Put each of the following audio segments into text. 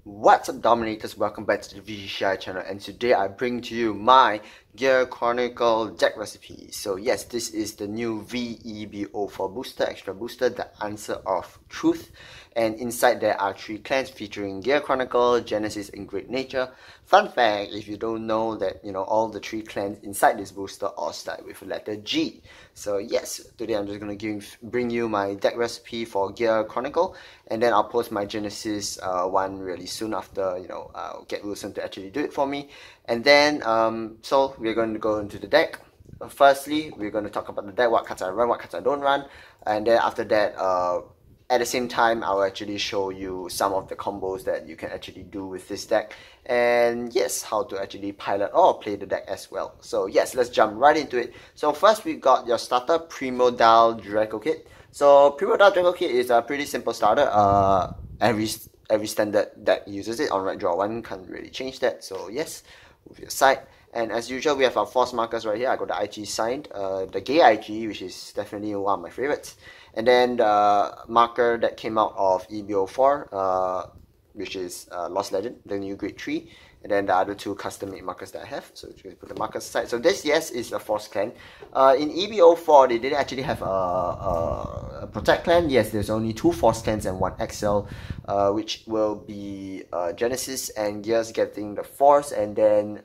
What's up, Dominators? Welcome back to the VGCI channel, and today I bring to you my Gear Chronicle deck recipe. So yes, this is the new V-EB04 booster, extra booster, the Answer of Truth. And inside there are 3 clans featuring Gear Chronicle, Genesis, and Great Nature. Fun fact, if you don't know that, all the 3 clans inside this booster all start with the letter G. So yes, today I'm just going to bring you my deck recipe for Gear Chronicle, and then I'll post my Genesis one really soon after, I'll get Wilson to actually do it for me. And then, so we're going to go into the deck. Firstly, we're going to talk about the deck, what cards I run, what cards I don't run. And then after that, at the same time, I'll actually show you some of the combos that you can actually do with this deck. And yes, how to actually pilot or play the deck as well. So yes, let's jump right into it. So first we got your starter, Primordial Draco Kit. So Primordial Draco Kit is a pretty simple starter. Every standard deck uses it. On right draw 1, can't really change that. So yes, move your side. And as usual, we have our force markers right here. I got the IG signed, the gay IG, which is definitely one of my favorites. And then the marker that came out of EB04, which is Lost Legend, the new grade 3. And then the other 2 custom-made markers that I have. So you put the markers aside. So this, yes, is a Force clan. In EB04, they didn't actually have a Protect clan. Yes, there's only 2 Force clans and 1 XL, which will be Genesis and Gears getting the Force, and then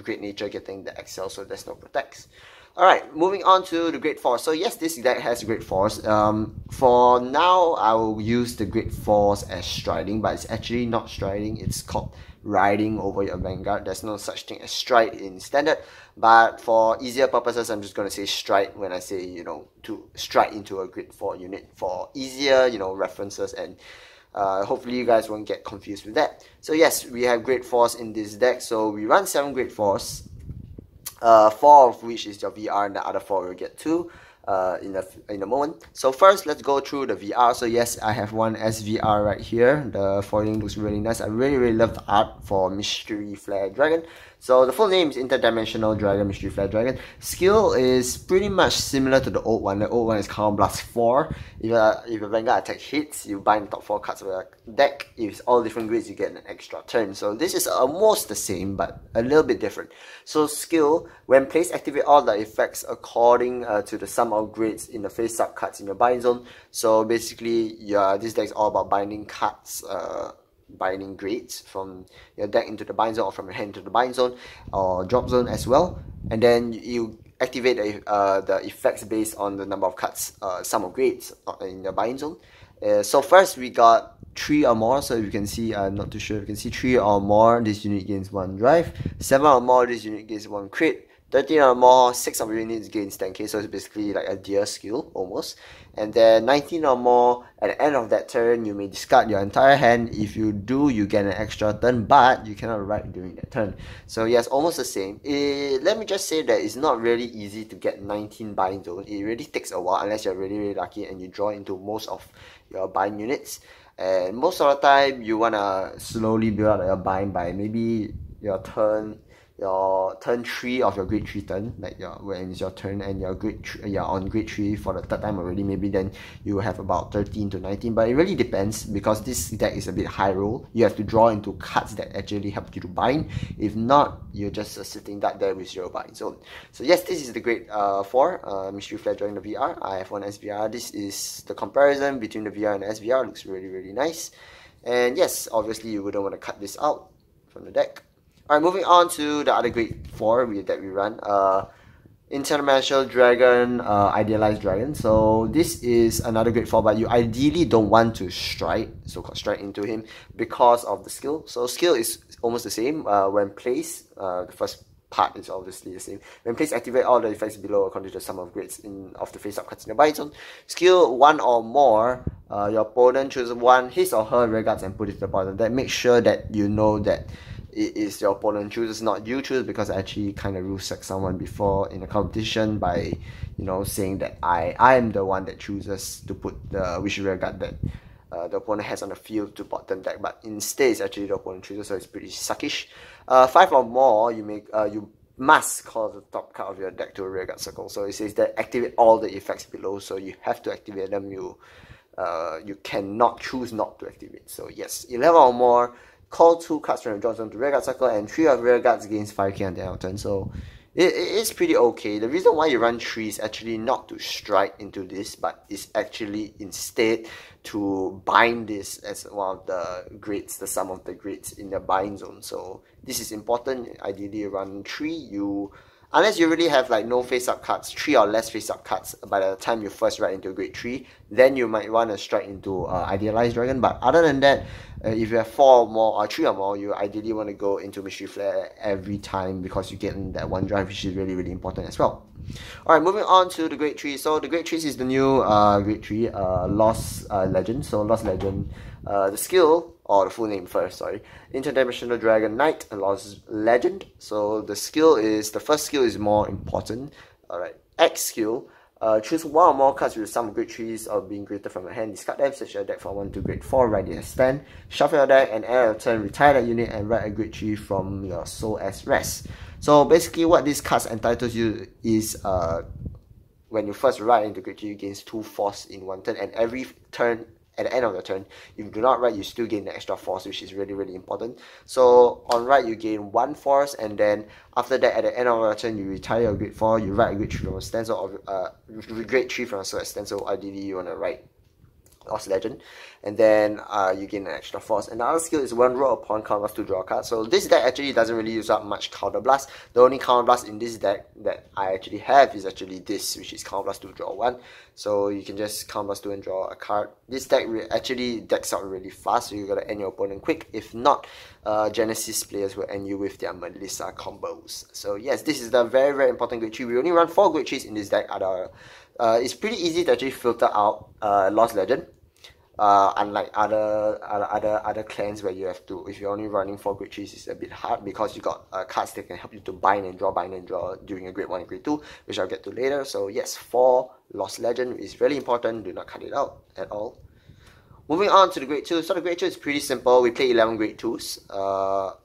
Great Nature getting the XL, so there's no Protects. Alright, moving on to the Great Force. So yes, this deck has Great Force. For now, I will use the Great Force as striding, but it's actually not striding, it's called riding over your Vanguard. There's no such thing as stride in standard, but for easier purposes, I'm just going to say stride when I say, to stride into a Great 4 unit for easier, references, and hopefully you guys won't get confused with that. So yes, we have Great Force in this deck, so we run 7 Great Force. 4 of which is your VR, and the other 4 will get 2 in a moment. So first, let's go through the VR. So yes, I have one SVR right here. The foiling looks really nice. I really love the art for Mystery Flare Dragon. So the full name is Interdimensional Dragon, Mystery Flare Dragon. Skill is pretty much similar to the old one. The old one is Counter Blast 4. If your Vanguard attack hits, you bind the top 4 cards of your deck. If it's all different grades, you get an extra turn. So this is almost the same, but a little bit different. So skill, when placed, activate all the effects according to the sum of grades in the face-up cards in your bind zone. So basically, this deck is all about binding cards, binding grades from your deck into the bind zone, or from your hand to the bind zone or drop zone as well. And then you activate the effects based on the number of cards, sum of grades in your bind zone. So first we got 3 or more. So you can see, I'm not too sure, you can see 3 or more, this unit gains 1 drive. 7 or more, this unit gains 1 crit. 13 or more, 6 of your units gains 10k, so it's basically like a deer skill almost. And then 19 or more, at the end of that turn, you may discard your entire hand. If you do, you get an extra turn, but you cannot ride during that turn. So yes, almost the same. Let me just say that it's not really easy to get 19 bind zone. It really takes a while unless you're really lucky and you draw into most of your bind units. And most of the time, you want to slowly build up your bind by maybe your turn 3 of your grade 3 turn, like when it's your turn and you're on grade 3 for the 3rd time already, maybe then you have about 13 to 19, but it really depends because this deck is a bit high roll. You have to draw into cards that actually help you to bind. If not, you're just sitting there with 0 bind zone. So yes, this is the grade 4 Mystery Flare Dragon, the VR. I have one SVR. This is the comparison between the VR and the SVR. It looks really nice. And yes, obviously you wouldn't want to cut this out from the deck. Alright, moving on to the other grade 4 that we run. Interdimensional Dragon, Idealized Dragon. So this is another grade 4, but you ideally don't want to strike, so-called strike into him because of the skill. So skill is almost the same. When placed, the first part is obviously the same. When placed, activate all the effects below according to the sum of grades of the face-up cards in your bind zone. Skill 1 or more, your opponent chooses one his or her rear guards and put it to the bottom. That makes sure that you know that it is your opponent chooses, not you choose, because I actually kind of rule-suck someone before in a competition by, saying that I am the one that chooses to put which rear guard that the opponent has on the field to bottom deck, but instead it's actually the opponent chooses, so it's pretty suckish. 5 or more, you must call the top card of your deck to a rear guard circle. So it says that activate all the effects below, so you have to activate them. You cannot choose not to activate. So yes, 11 or more, call 2 cards from your drop zone to rear guard circle, and 3 of rear guards gains 5k on the end of turn. So it's pretty okay. The reason why you run 3 is actually not to strike into this, but it's actually instead to bind this as one of the grades, the sum of the grades in the bind zone. So this is important. Ideally you run 3. Unless you really have like no face-up cards, 3 or less face-up cards by the time you first ride into grade 3, then you might want to strike into Idealized Dragon. But other than that, if you have 4 or more or 3 or more, you ideally want to go into Mystery Flare every time, because you get in that 1 drive, which is really, really important as well. Alright, moving on to the grade 3. So the grade 3 is the new grade 3, Lost Legend. So Lost Legend, the skill, or the full name first, sorry, Interdimensional Dragon Knight, a Lost Legend. So the first skill is more important. Alright, X skill, choose 1 or more cards with some grade 3s or being greater from your hand, discard them, search your deck from 1 to grade 4, write it as stand, shuffle your deck, and end of your turn, retire that unit and write a grade 3 from your soul as rest. So basically what this card entitles you is, when you first ride into grade 3, you gain 2 force in 1 turn, and every turn at the end of the turn, if you do not ride, you still gain the extra force, which is really, really important. So on ride, you gain 1 force, and then after that, at the end of the turn, you retire your grade 4, you ride a grade 3 from a stencil, or grade 3 from a stencil. Ideally, you want to ride Lost Legend, and then you gain an extra force. And the other skill is 1 roll upon counterblast to draw a card. So this deck actually doesn't really use up much counterblast. The only counterblast in this deck that I actually have is actually this, which is counterblast to draw 1. So you can just counterblast 2 and draw a card. This deck actually decks out really fast, so you gotta end your opponent quick. If not, Genesis players will end you with their Melissa combos. So yes, this is the very, very important grade 3. We only run 4 grade 3s in this deck. It's pretty easy to actually filter out Lost Legend. Unlike other clans where you have to, if you're only running 4 grade 3s, it's a bit hard because you got cards that can help you to bind and draw during a grade 1 and grade 2, which I'll get to later. So yes, 4 Lost Legend is really important. Do not cut it out at all. Moving on to the grade 2. So the grade 2 is pretty simple. We play 11 grade 2s.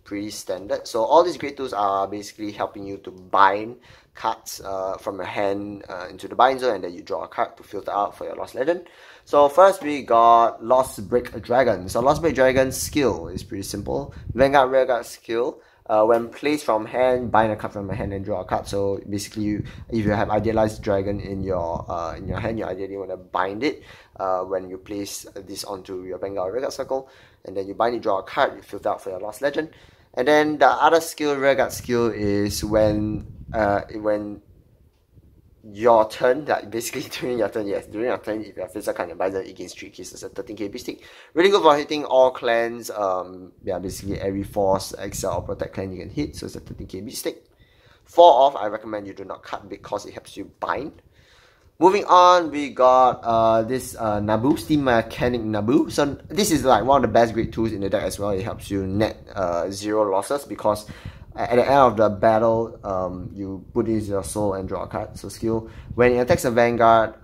Pretty standard. So all these grade 2s are basically helping you to bind cards from your hand into the bind zone, and then you draw a card to filter out for your Lost Legend. So first we got Lost Break Dragon. So Lost Break Dragon's skill is pretty simple. Vanguard Rearguard skill. When placed from hand, bind a card from your hand and draw a card. So basically, if you have Idealized Dragon in your hand, you ideally want to bind it when you place this onto your Vanguard Rearguard circle, and then you bind it, draw a card, you filter out for your Lost Legend. And then the other skill, Rearguard skill, is when your turn, like basically during your turn, if you have physical card and bind it against 3 cases, a 13k beast. Really good for hitting all clans. Yeah, basically every force, excel, or protect clan you can hit, so it's a 13k beast. 4 off, I recommend you do not cut because it helps you bind. Moving on, we got this Naboo, Steam Mechanic Naboo. So this is like one of the best grade 2s in the deck as well. It helps you net 0 losses because at the end of the battle, you put in your soul and draw a card. So skill, when it attacks a Vanguard,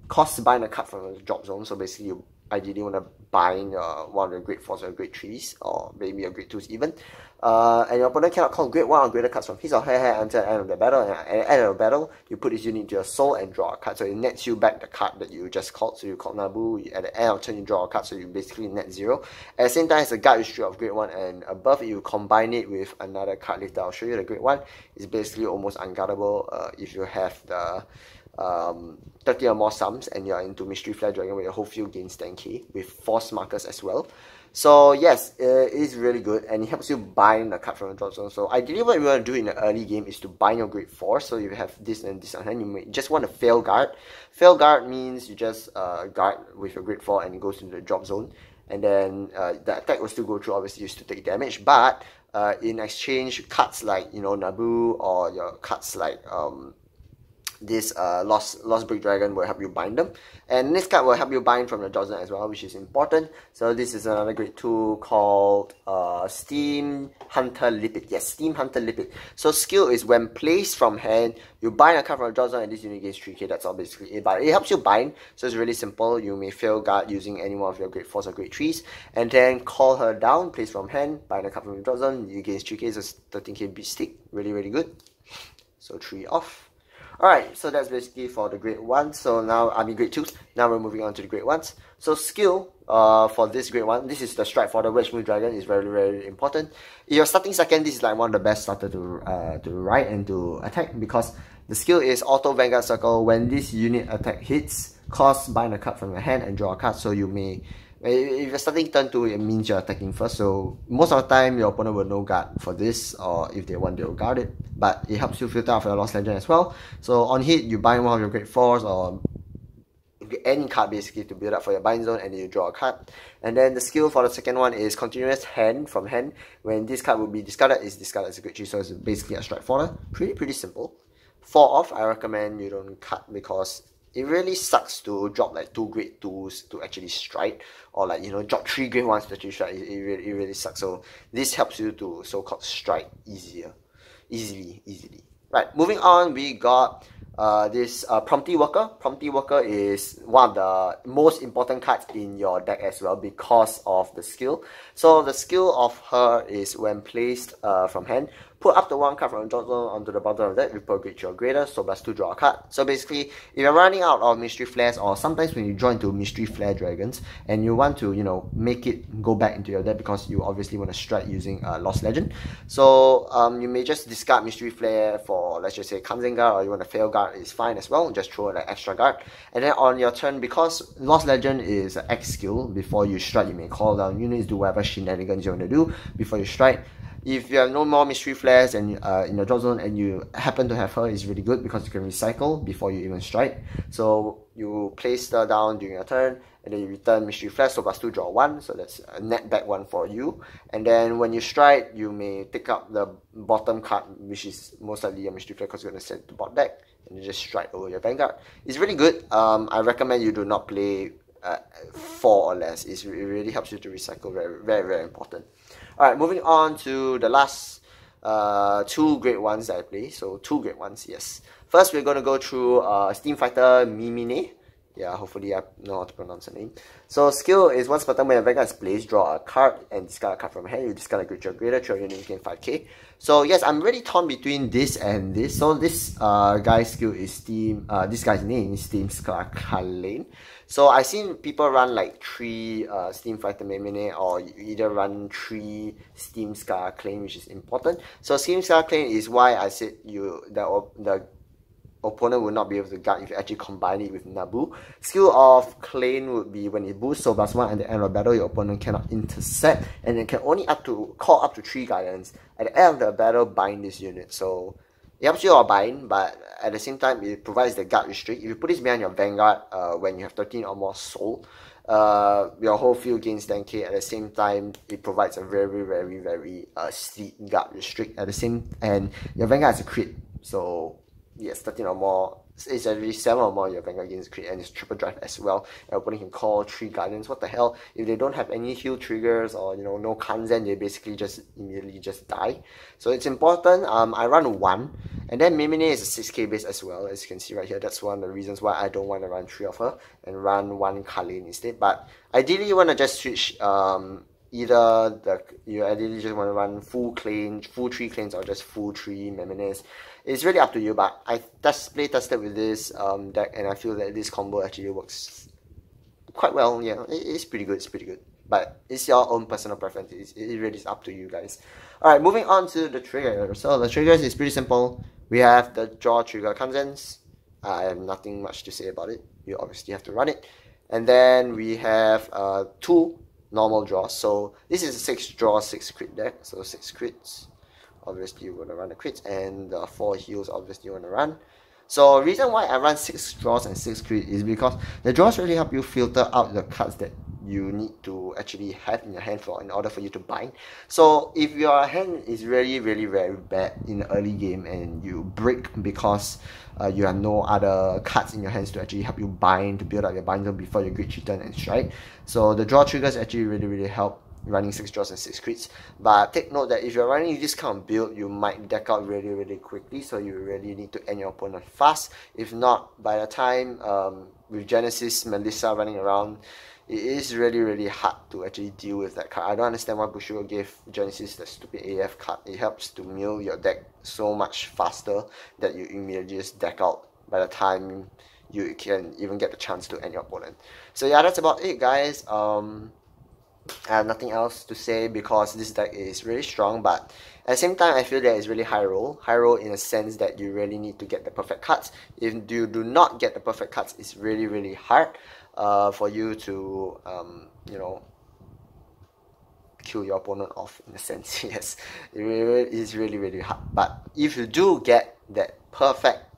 costs bind a card from the drop zone. So basically you ideally want to bind one of the grade 4s or grade 3s, or maybe a grade 2s even. And your opponent cannot call grade 1 or greater cards from his or her hand until the end of the battle. And at the end of the battle, you put this unit into your soul and draw a card. So it nets you back the card that you just called. So you called Naboo. At the end of the turn, you draw a card. So you basically net 0. At the same time, it's a guard history of grade 1 and above. You combine it with another card later. I'll show you the grade 1. It's basically almost unguardable if you have the 30 or more sums and you're into Mystery Flare Dragon, where your whole field gains 10k with force markers as well. So yes, it is really good, and it helps you bind the card from the drop zone. So ideally what you want to do in the early game is to bind your grade 4. So if you have this and this on hand, you may just want to fail guard. Fail guard means you just guard with your grade 4 and it goes into the drop zone, and then the attack will still go through. Obviously you still take damage, but in exchange, cards like, you know, Naboo, or your cards like this Lost Break Dragon will help you bind them, and this card will help you bind from the drop zone as well, which is important. So this is another grade 2 called Steam Hunter Lipid. Yes, Steam Hunter Lipid. So skill is when placed from hand, you bind a card from the drop zone and this unit gains 3k. That's all basically it, but it helps you bind, so it's really simple. You may fail guard using any one of your grade 4s or grade 3s, and then call her down, place from hand, bind a card from the drop zone, you gain 3k, so it's 13k beat stick. Really, really good. So 3 off. Alright, so that's basically for the grade 1. So now, grade 2s. Now we're moving on to the grade 1s. So skill for this grade 1, this is the strike for the Wedge Move Dragon, is very, very important. If you're starting second, this is like one of the best starter to ride and to attack, because the skill is Auto Vanguard Circle. When this unit attack hits, bind a card from your hand and draw a card. So you may, if you're starting turn 2, it means you're attacking first. So most of the time, your opponent will no guard for this, or if they want, they'll guard it. But it helps you filter out for your Lost Legend as well. So on hit, you bind one of your grade 4s, or any card basically to build up for your bind zone, and then you draw a card. And then the skill for the second one is continuous hand from hand. When this card will be discarded, it's discarded as a grade 3, so it's basically a strike fodder. Pretty simple. 4 off, I recommend you don't cut, because it really sucks to drop like 2 grade 2s to actually strike, or like, you know, drop 3 grade 1s to actually strike. It really sucks. So this helps you to so-called strike easily. Right, moving on, we got this Prompty Worker. Prompty Worker is one of the most important cards in your deck as well, because of the skill. So the skill of her is, when placed from hand, put up to 1 card from drop zone onto the bottom of the deck with per grade or greater, so +2 draw a card. So basically, if you're running out of Mystery Flares, or sometimes when you draw into Mystery Flare Dragons, and you want to, you know, make it go back into your deck, because you obviously want to strike using Lost Legend. So you may just discard Mystery Flare for, let's just say, Kanzengar, or you want to fail guard, is fine as well. Just throw an extra guard. And then on your turn, because Lost Legend is an X skill, before you strike, you may call down units, do whatever shenanigans you want to do before you strike. If you have no more Mystery Flares and in your drop zone, and you happen to have her, it's really good, because you can recycle before you even strike. So you place her down during your turn, and then you return Mystery Flash, so +2 draw 1, so that's a net back 1 for you. And then when you strike, you may pick up the bottom card, which is most likely a Mystery Flash, because you're going to send it to bot deck, and you just strike over your Vanguard. It's really good. I recommend you do not play 4 or less. It really helps you to recycle. Very important. Alright, moving on to the last 2 grade 1s that I play. So 2 grade 1s, yes. First, we're going to go through Steam Fighter Mimine. Yeah, hopefully I know how to pronounce the name. So skill is, once per turn when your Vanguard is placed, draw a card and discard a card from hand. You discard a creature greater, throw your unit, gain 5k. So yes, I'm really torn between this and this. So this guy's skill is Steam, this guy's name is Steam Scarlane. So I've seen people run like 3 Steam Fighter Mimine, or you either run 3 Steam Scarlane, which is important. So Steam Scarlane is why I said the opponent will not be able to guard if you actually combine it with Nabu. Skill of Clane would be when it boosts, so +1 at the end of battle, your opponent cannot intercept, and it can only call up to 3 guidance. At the end of the battle, bind this unit. So it helps you bind, but at the same time, it provides the guard restrict. If you put this behind your Vanguard when you have 13 or more soul, your whole field gains 10k. At the same time, it provides a very steep guard restrict. At the same, and your Vanguard is a crit, so yes, 13 or more, it's actually 7 or more, your Vanguard gains crit, and it's triple drive as well. Your opponent can call 3 guardians. What the hell? If they don't have any heal triggers, or you know, no Kanzen, they basically just immediately just die. So it's important. I run 1, and then Mimine is a 6k base as well, as you can see right here. That's one of the reasons why I don't want to run 3 of her and run 1 Kalin instead. But ideally, you want to just switch you ideally just want to run full 3 clans, or just full 3 Mimines. It's really up to you, but I play tested with this deck, and I feel that this combo actually works quite well. Yeah, it's pretty good. But it's your own personal preference. It really is up to you guys. Alright, moving on to the trigger. So the triggers is pretty simple. We have the draw trigger Kanzens. I have nothing much to say about it. You obviously have to run it. And then we have 2 normal draws. So this is a 6 draw 6 crit deck. So 6 crits. Obviously you want to run the crits, and the 4 heals obviously you want to run. So reason why I run 6 draws and 6 crit is because the draws really help you filter out the cards that you need to actually have in your hand in order for you to bind. So if your hand is really very bad in the early game, and you break because you have no other cards in your hands to actually help you bind, to build up your bind zone before your great return and strike. So the draw triggers actually really help running 6 draws and 6 crits. But take note that if you're running this kind of build, you might deck out really quickly, so you really need to end your opponent fast. If not, by the time with Genesis, Melissa running around, it is really hard to actually deal with that card. I don't understand why Bushido gave Genesis the stupid AF card. It helps to mill your deck so much faster that you immediately just deck out by the time you can even get the chance to end your opponent. So yeah, that's about it, guys. I have nothing else to say because this deck is really strong, but at the same time I feel that it's really high roll in a sense that you really need to get the perfect cuts. If you do not get the perfect cuts, it's really hard for you to you know, kill your opponent off, in a sense. Yes, it really is really hard. But if you do get that perfect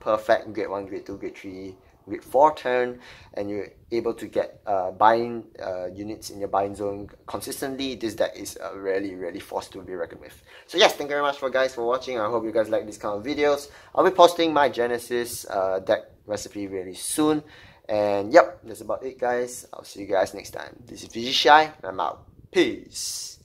grade 1, grade 2, grade 3, grade 4 turn, and you're able to get buying units in your buying zone consistently, this deck is a really force to be reckoned with. So yes, thank you very much for watching. I hope you guys like these kind of videos. I'll be posting my Genesis deck recipe really soon. And yep, that's about it, guys. I'll see you guys next time. This is VG Shy, and I'm out. Peace.